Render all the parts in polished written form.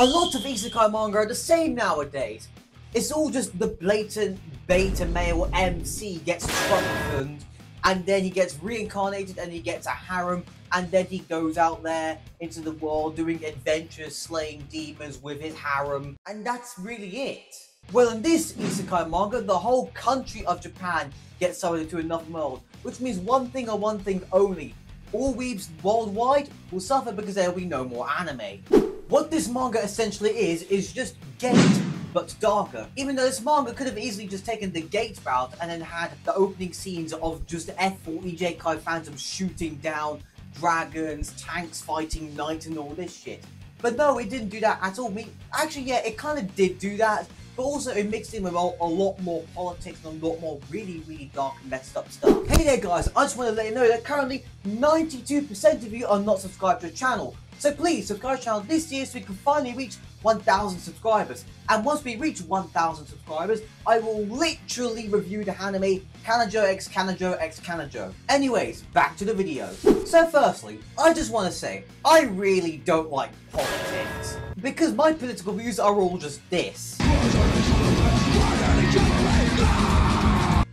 A lot of isekai manga are the same nowadays. It's all just the blatant beta male MC gets strengthened, and then he gets reincarnated and he gets a harem, and then he goes out there into the world doing adventures, slaying demons with his harem, and that's really it. Well, in this isekai manga, the whole country of Japan gets summoned into another world, which means one thing and one thing only. All weebs worldwide will suffer because there will be no more anime. What this manga essentially is just Gate, but darker. Even though this manga could have easily just taken the Gate route and then had the opening scenes of just F4 Isekai Phantom shooting down dragons, tanks fighting knights and all this shit. But no, it didn't do that at all. Actually, yeah, it kind of did do that, but also it mixed in with a lot more politics and a lot more really dark and messed up stuff. Hey there guys, I just want to let you know that currently 92% of you are not subscribed to the channel. So please subscribe to the channel this year so we can finally reach 1,000 subscribers. And once we reach 1,000 subscribers, I will literally review the anime Kanajo x Kanajo x Kanajo. Anyways, back to the video. So firstly, I just want to say, I really don't like politics. Because my political views are all just this.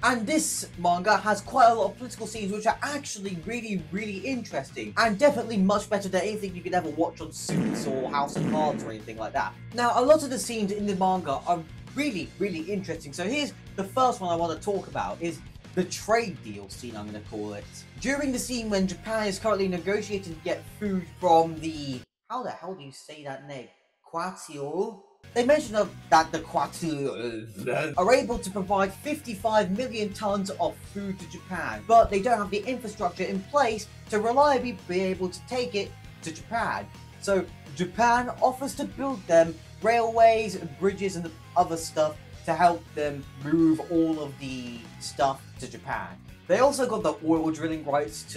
And this manga has quite a lot of political scenes which are actually really interesting, and definitely much better than anything you could ever watch on Suits or House of Cards or anything like that. Now, a lot of the scenes in the manga are really interesting, so here's the first one I want to talk about, is the trade deal scene, I'm going to call it. During the scene when Japan is currently negotiating to get food from the... how the hell do you say that name? Quatio? They mention that the Quatio are able to provide 55 million tons of food to Japan, but they don't have the infrastructure in place to reliably be able to take it to Japan. So Japan offers to build them railways, bridges and other stuff to help them move all of the stuff to Japan. They also got the oil drilling rights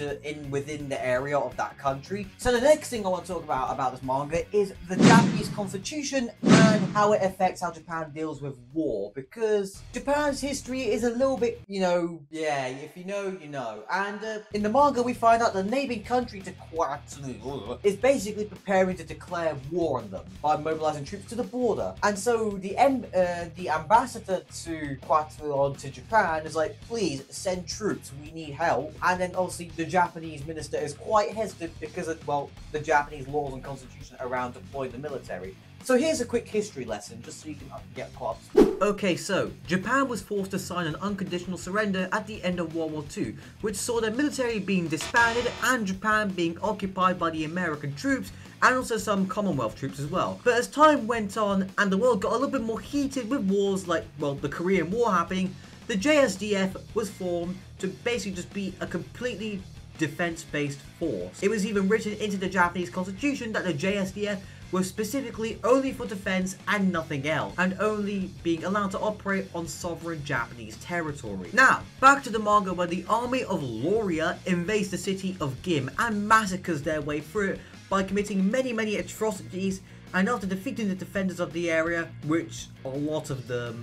within the area of that country. So the next thing I want to talk about this manga is the Japanese constitution and how it affects how Japan deals with war. Because Japan's history is a little bit, yeah, if you know, you know. And in the manga we find out the neighboring country to Quatsu is basically preparing to declare war on them by mobilizing troops to the border. And so the ambassador to Quatsu to Japan is like, please send troops. We need help. And then obviously the Japanese minister is quite hesitant because of, well, the Japanese laws and constitution around deploying the military. So here's a quick history lesson, just so you can get caught up. Okay, so Japan was forced to sign an unconditional surrender at the end of World War II, which saw their military being disbanded and Japan being occupied by the American troops and also some Commonwealth troops as well. But as time went on and the world got a little bit more heated with wars like, well, the Korean War happening, the JSDF was formed to basically just be a completely defense-based force. It was even written into the Japanese constitution that the JSDF was specifically only for defense and nothing else, and only being allowed to operate on sovereign Japanese territory. Now, back to the manga where the army of Loria invades the city of Gim and massacres their way through it by committing many atrocities. And after defeating the defenders of the area, which a lot of the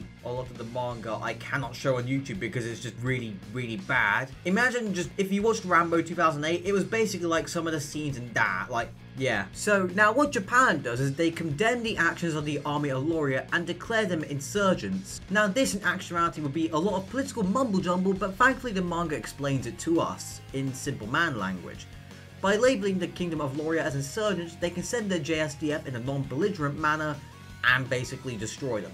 manga I cannot show on YouTube because it's just really bad. Imagine just if you watched Rambo 2008, it was basically like some of the scenes in that, like, yeah. So now what Japan does is they condemn the actions of the army of Loria and declare them insurgents. Now this in actuality would be a lot of political mumble jumble, but thankfully the manga explains it to us in simple man language. By labeling the Kingdom of Loria as insurgents, they can send their JSDF in a non-belligerent manner and basically destroy them.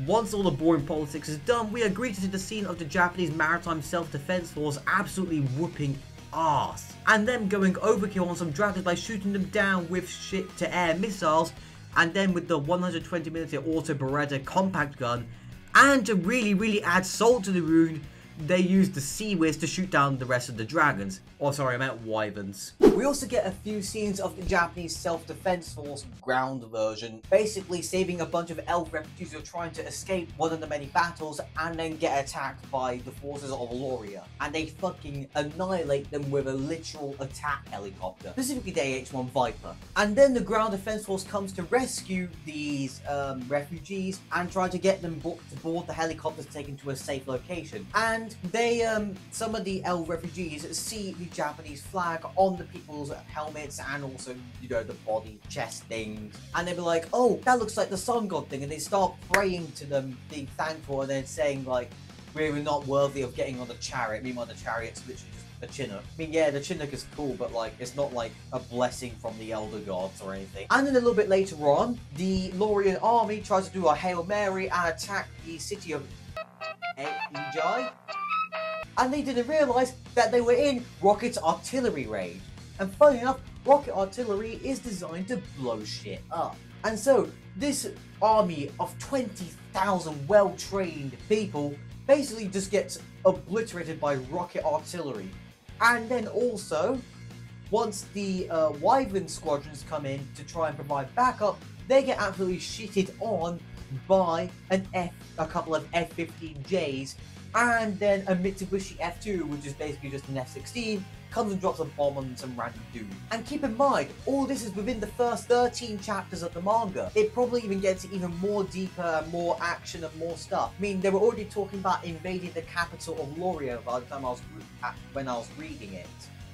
Once all the boring politics is done, we agree to see the scene of the Japanese Maritime Self-Defense Force absolutely whooping ass, and them going overkill on some dragons by shooting them down with ship-to-air missiles, and then with the 120mm Auto Beretta compact gun, and to really add salt to the wound, they use the Sea Whiz to shoot down the rest of the dragons. Oh, sorry, I meant wyverns. We also get a few scenes of the Japanese Self-Defense Force ground version, basically saving a bunch of elf refugees who are trying to escape one of the many battles and then get attacked by the forces of Loria. And they fucking annihilate them with a literal attack helicopter, specifically the AH-1 Viper. And then the ground defense force comes to rescue these refugees and try to get them to board the helicopters taken to a safe location. And And they, some of the L refugees see the Japanese flag on the people's helmets and also, you know, the body chest things. And they be like, oh, that looks like the sun god thing. And they start praying to them, being thankful, and then saying like, we were not worthy of getting on the chariot. Meanwhile, the chariot's literally just a Chinook. I mean, yeah, the Chinook is cool, but like, it's not like a blessing from the Elder Gods or anything. And then a little bit later on, the Lorian army tries to do a Hail Mary and attack the city of Ejai. And they didn't realise that they were in Rocket's artillery range. And funny enough, rocket artillery is designed to blow shit up. And so, this army of 20,000 well-trained people basically just gets obliterated by rocket artillery. And then also, once the Wyvern squadrons come in to try and provide backup, they get absolutely shitted on by a couple of F-15Js, and then a Mitsubishi F2, which is basically just an F-16, comes and drops a bomb on some random dude. And keep in mind, all this is within the first 13 chapters of the manga. It probably even gets even more deeper, more action and more stuff. I mean, they were already talking about invading the capital of Lorio by the time when I was reading it.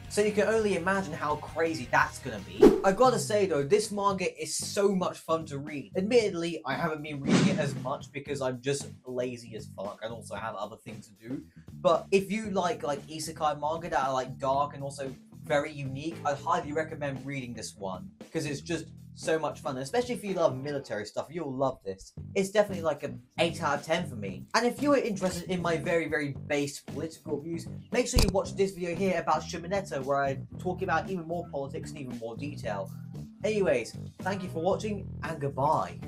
So you can only imagine how crazy that's gonna be. I gotta say though, this manga is so much fun to read. Admittedly, I haven't been reading it as much because I'm just lazy as fuck and also have other things to do. But if you like isekai manga that are like dark and also very unique, I'd highly recommend reading this one because it's just so much fun, and especially if you love military stuff, you'll love this. It's definitely like an 8 out of 10 for me. And if you are interested in my very, very base political views, make sure you watch this video here about Shimoneta, where I talk about even more politics and even more detail. Anyways, thank you for watching, and goodbye.